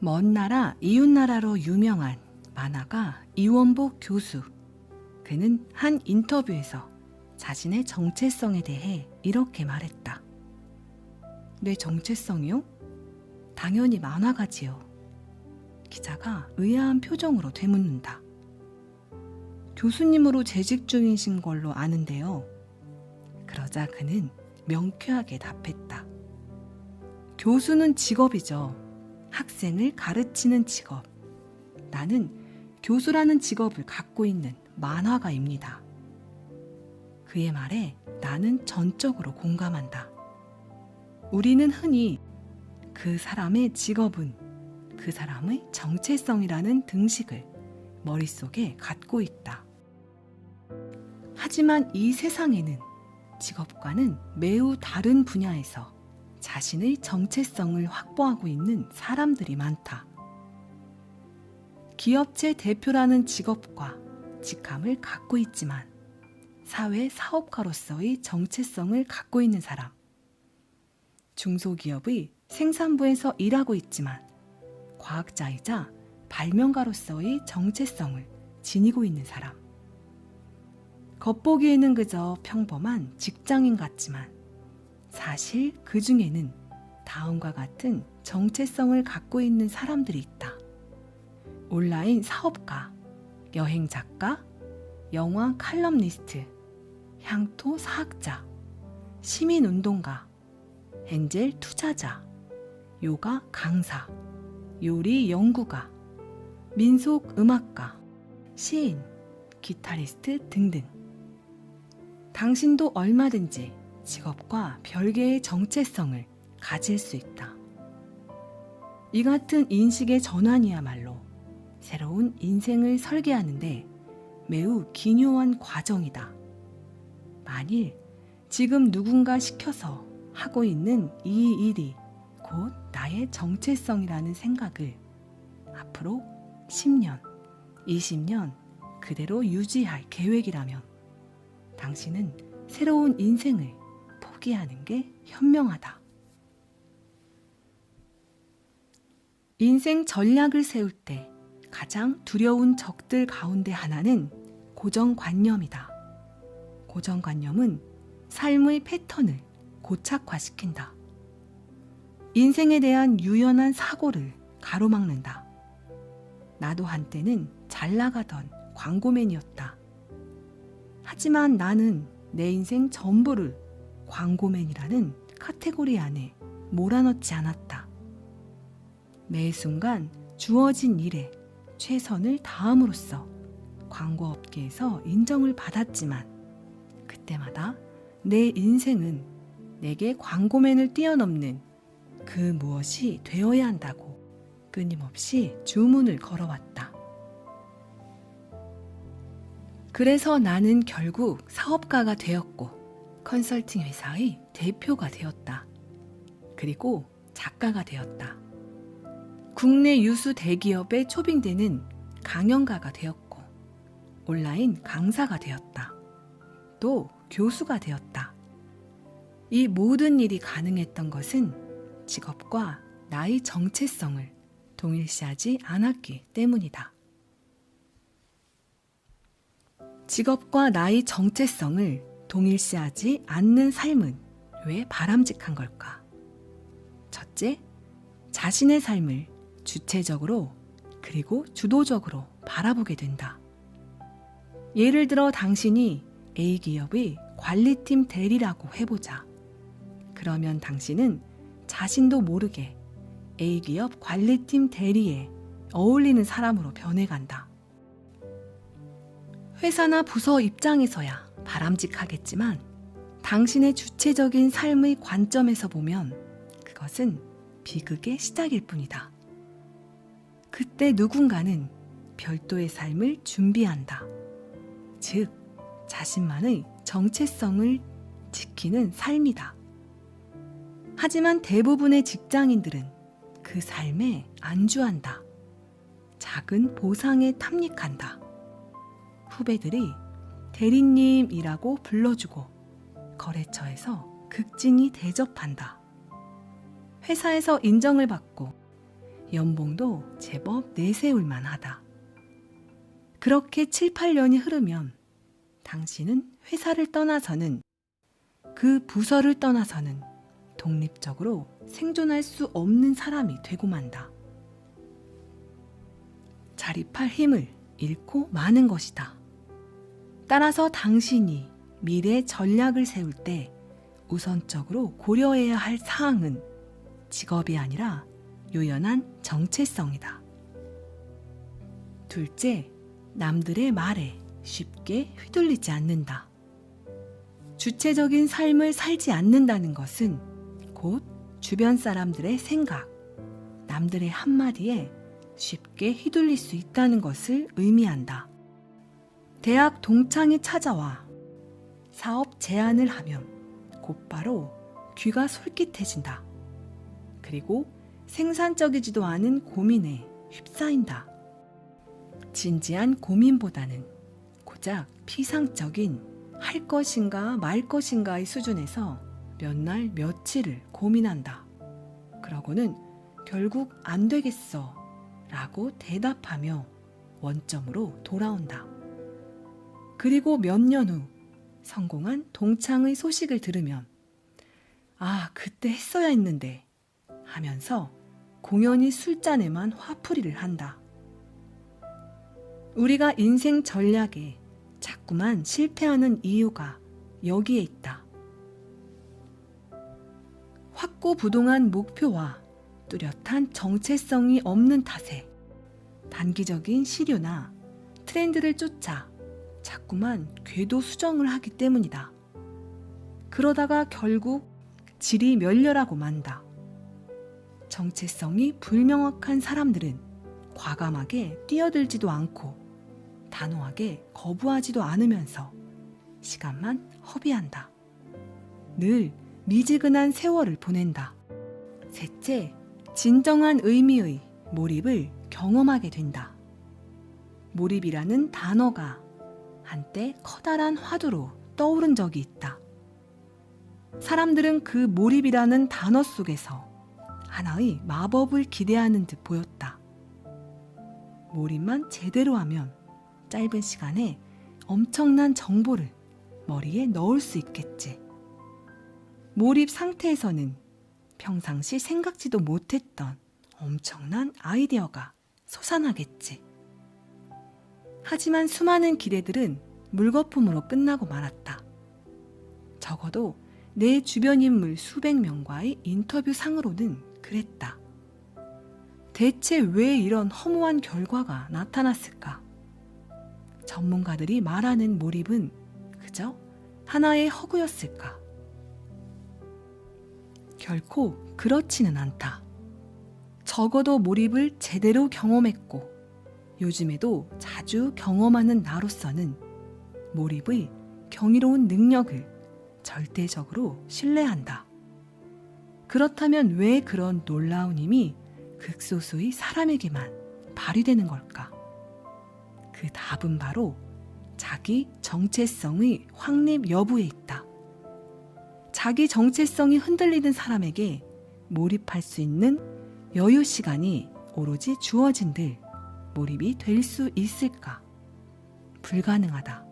먼 나라 이웃나라로 유명한 만화가 이원복 교수. 그는 한 인터뷰에서 자신의 정체성에 대해 이렇게 말했다. 내 정체성이요? 당연히 만화가지요. 기자가 의아한 표정으로 되묻는다. 교수님으로 재직 중이신 걸로 아는데요. 그러자 그는 명쾌하게 답했다. 교수는 직업이죠. 학생을 가르치는 직업. 나는 교수라는 직업을 갖고 있는 만화가입니다. 그의 말에 나는 전적으로 공감한다. 우리는 흔히 그 사람의 직업은 그 사람의 정체성이라는 등식을 머릿속에 갖고 있다. 하지만 이 세상에는 직업과는 매우 다른 분야에서 자신의 정체성을 확보하고 있는 사람들이 많다. 기업체 대표라는 직업과 직함을 갖고 있지만 사회 사업가로서의 정체성을 갖고 있는 사람, 중소기업의 생산부에서 일하고 있지만 과학자이자 발명가로서의 정체성을 지니고 있는 사람, 겉보기에는 그저 평범한 직장인 같지만 사실 그 중에는 다음과 같은 정체성을 갖고 있는 사람들이 있다. 온라인 사업가, 여행 작가, 영화 칼럼니스트, 향토 사학자, 시민운동가, 엔젤 투자자, 요가 강사, 요리 연구가, 민속 음악가, 시인, 기타리스트 등등. 당신도 얼마든지 직업과 별개의 정체성을 가질 수 있다. 이 같은 인식의 전환이야말로 새로운 인생을 설계하는데 매우 기묘한 과정이다. 만일 지금 누군가 시켜서 하고 있는 이 일이 곧 나의 정체성이라는 생각을 앞으로 10년, 20년 그대로 유지할 계획이라면 당신은 새로운 인생을 포기하는 게 현명하다. 인생 전략을 세울 때 가장 두려운 적들 가운데 하나는 고정관념이다. 고정관념은 삶의 패턴을 고착화시킨다. 인생에 대한 유연한 사고를 가로막는다. 나도 한때는 잘 나가던 광고맨이었다. 하지만 나는 내 인생 전부를 광고맨이라는 카테고리 안에 몰아넣지 않았다. 매 순간 주어진 일에 최선을 다함으로써 광고업계에서 인정을 받았지만 그때마다 내 인생은 내게 광고맨을 뛰어넘는 그 무엇이 되어야 한다고 끊임없이 주문을 걸어왔다. 그래서 나는 결국 사업가가 되었고 컨설팅 회사의 대표가 되었다. 그리고 작가가 되었다. 국내 유수 대기업에 초빙되는 강연가가 되었고 온라인 강사가 되었다. 또 교수가 되었다. 이 모든 일이 가능했던 것은 직업과 나의 정체성을 동일시하지 않았기 때문이다. 직업과 나의 정체성을 동일시하지 않는 삶은 왜 바람직한 걸까? 첫째, 자신의 삶을 주체적으로 그리고 주도적으로 바라보게 된다. 예를 들어 당신이 A기업의 관리팀 대리라고 해보자. 그러면 당신은 자신도 모르게 A기업 관리팀 대리에 어울리는 사람으로 변해간다. 회사나 부서 입장에서야 바람직하겠지만 당신의 주체적인 삶의 관점에서 보면 그것은 비극의 시작일 뿐이다. 그때 누군가는 별도의 삶을 준비한다. 즉, 자신만의 정체성을 지키는 삶이다. 하지만 대부분의 직장인들은 그 삶에 안주한다. 작은 보상에 탐닉한다. 후배들이 대리님이라고 불러주고 거래처에서 극진히 대접한다. 회사에서 인정을 받고 연봉도 제법 내세울 만하다. 그렇게 7, 8년이 흐르면 당신은 회사를 떠나서는, 그 부서를 떠나서는 독립적으로 생존할 수 없는 사람이 되고 만다. 자립할 힘을 잃고 마는 것이다. 따라서 당신이 미래 전략을 세울 때 우선적으로 고려해야 할 사항은 직업이 아니라 유연한 정체성이다. 둘째, 남들의 말에 쉽게 휘둘리지 않는다. 주체적인 삶을 살지 않는다는 것은 곧 주변 사람들의 생각, 남들의 한마디에 쉽게 휘둘릴 수 있다는 것을 의미한다. 대학 동창이 찾아와 사업 제안을 하면 곧바로 귀가 솔깃해진다. 그리고 생산적이지도 않은 고민에 휩싸인다. 진지한 고민보다는 고작 피상적인 할 것인가 말 것인가의 수준에서 몇 날 며칠을 고민한다. 그러고는 결국 안 되겠어 라고 대답하며 원점으로 돌아온다. 그리고 몇 년 후 성공한 동창의 소식을 들으면 아, 그때 했어야 했는데 하면서 공연히 술잔에만 화풀이를 한다. 우리가 인생 전략에 자꾸만 실패하는 이유가 여기에 있다. 확고부동한 목표와 뚜렷한 정체성이 없는 탓에 단기적인 시류나 트렌드를 쫓아 자꾸만 궤도 수정을 하기 때문이다. 그러다가 결국 질이 멸렬하고 만다. 정체성이 불명확한 사람들은 과감하게 뛰어들지도 않고 단호하게 거부하지도 않으면서 시간만 허비한다. 늘 미지근한 세월을 보낸다. 셋째, 진정한 의미의 몰입을 경험하게 된다. 몰입이라는 단어가 한때 커다란 화두로 떠오른 적이 있다. 사람들은 그 몰입이라는 단어 속에서 하나의 마법을 기대하는 듯 보였다. 몰입만 제대로 하면 짧은 시간에 엄청난 정보를 머리에 넣을 수 있겠지. 몰입 상태에서는 평상시 생각지도 못했던 엄청난 아이디어가 솟아나겠지. 하지만 수많은 기대들은 물거품으로 끝나고 말았다. 적어도 내 주변 인물 수백 명과의 인터뷰 상으로는 그랬다. 대체 왜 이런 허무한 결과가 나타났을까? 전문가들이 말하는 몰입은 그저 하나의 허구였을까? 결코 그렇지는 않다. 적어도 몰입을 제대로 경험했고 요즘에도 자주 경험하는 나로서는 몰입의 경이로운 능력을 절대적으로 신뢰한다. 그렇다면 왜 그런 놀라운 힘이 극소수의 사람에게만 발휘되는 걸까? 그 답은 바로 자기 정체성의 확립 여부에 있다. 자기 정체성이 흔들리는 사람에게 몰입할 수 있는 여유 시간이 오로지 주어진들 몰입이 될 수 있을까? 불가능하다.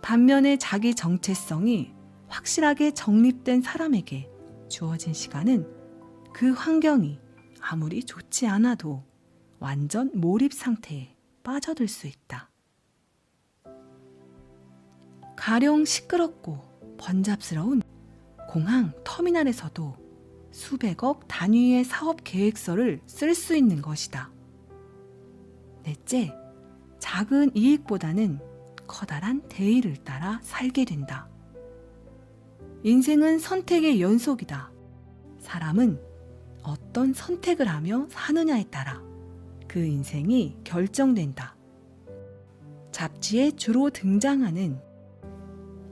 반면에 자기 정체성이 확실하게 정립된 사람에게 주어진 시간은 그 환경이 아무리 좋지 않아도 완전 몰입 상태에 빠져들 수 있다. 가령 시끄럽고 번잡스러운 공항 터미널에서도 수백억 단위의 사업 계획서를 쓸 수 있는 것이다. 넷째, 작은 이익보다는 커다란 대의를 따라 살게 된다. 인생은 선택의 연속이다. 사람은 어떤 선택을 하며 사느냐에 따라 그 인생이 결정된다. 잡지에 주로 등장하는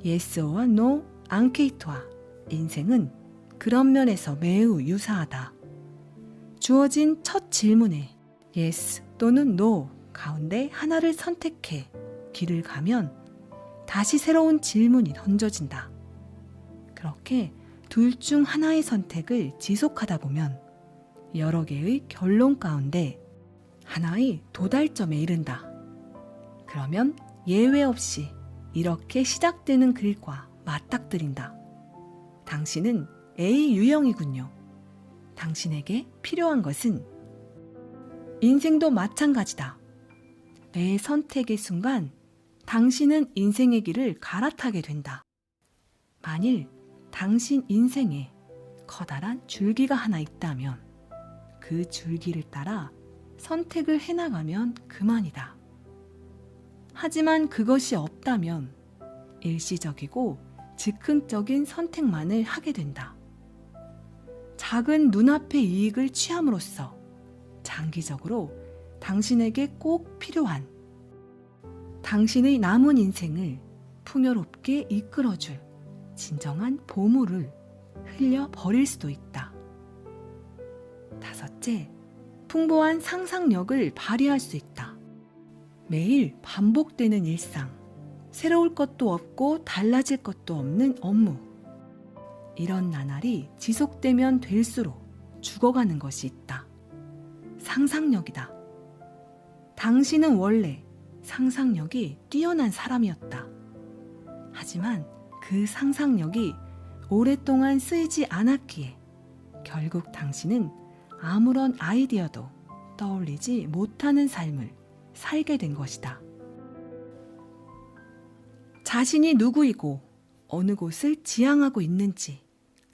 Yes or No 앙케이트와 인생은 그런 면에서 매우 유사하다. 주어진 첫 질문에 Yes 또는 No 가운데 하나를 선택해 길을 가면 다시 새로운 질문이 던져진다. 그렇게 둘 중 하나의 선택을 지속하다 보면 여러 개의 결론 가운데 하나의 도달점에 이른다. 그러면 예외 없이 이렇게 시작되는 글과 맞닥뜨린다. 당신은 A 유형이군요. 당신에게 필요한 것은 인생도 마찬가지다. 매 선택의 순간 당신은 인생의 길을 갈아타게 된다. 만일 당신 인생에 커다란 줄기가 하나 있다면 그 줄기를 따라 선택을 해나가면 그만이다. 하지만 그것이 없다면 일시적이고 즉흥적인 선택만을 하게 된다. 작은 눈앞의 이익을 취함으로써 장기적으로 당신에게 꼭 필요한 당신의 남은 인생을 풍요롭게 이끌어줄 진정한 보물을 흘려버릴 수도 있다. 다섯째, 풍부한 상상력을 발휘할 수 있다. 매일 반복되는 일상, 새로울 것도 없고 달라질 것도 없는 업무. 이런 나날이 지속되면 될수록 죽어가는 것이 있다. 상상력이다. 당신은 원래 상상력이 뛰어난 사람이었다. 하지만 그 상상력이 오랫동안 쓰이지 않았기에 결국 당신은 아무런 아이디어도 떠올리지 못하는 삶을 살게 된 것이다. 자신이 누구이고 어느 곳을 지향하고 있는지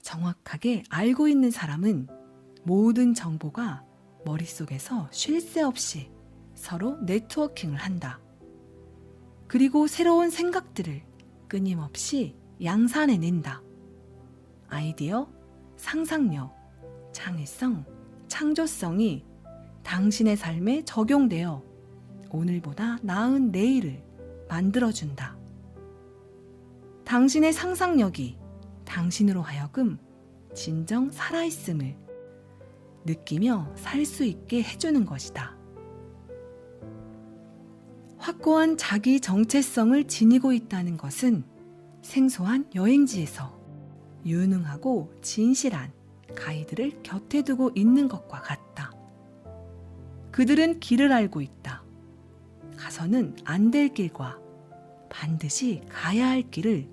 정확하게 알고 있는 사람은 모든 정보가 머릿속에서 쉴 새 없이 서로 네트워킹을 한다. 그리고 새로운 생각들을 끊임없이 양산해낸다. 아이디어, 상상력, 창의성, 창조성이 당신의 삶에 적용되어 오늘보다 나은 내일을 만들어준다. 당신의 상상력이 당신으로 하여금 진정 살아있음을 느끼며 살 수 있게 해주는 것이다. 확고한 자기 정체성을 지니고 있다는 것은 생소한 여행지에서 유능하고 진실한 가이드를 곁에 두고 있는 것과 같다. 그들은 길을 알고 있다. 가서는 안 될 길과 반드시 가야 할 길을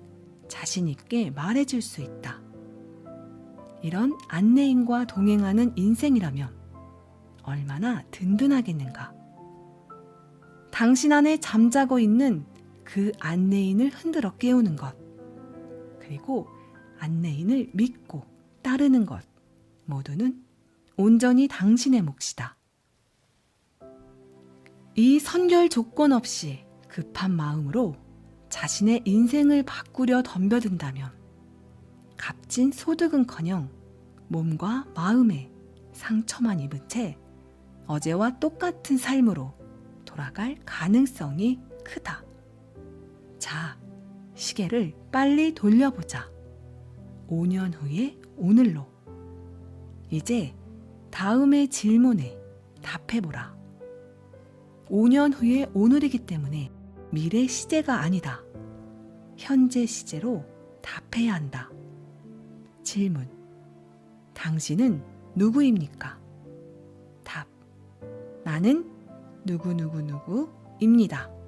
자신 있게 말해줄 수 있다. 이런 안내인과 동행하는 인생이라면 얼마나 든든하겠는가. 당신 안에 잠자고 있는 그 안내인을 흔들어 깨우는 것, 그리고 안내인을 믿고 따르는 것 모두는 온전히 당신의 몫이다. 이 선결 조건 없이 급한 마음으로 자신의 인생을 바꾸려 덤벼든다면 값진 소득은커녕 몸과 마음에 상처만 입은 채 어제와 똑같은 삶으로 돌아갈 가능성이 크다. 자, 시계를 빨리 돌려보자. 5년 후의 오늘로. 이제 다음의 질문에 답해보라. 5년 후의 오늘이기 때문에 미래 시제가 아니다. 현재 시제로 답해야 한다. 질문. 당신은 누구입니까? 답. 나는 누구누구누구입니다.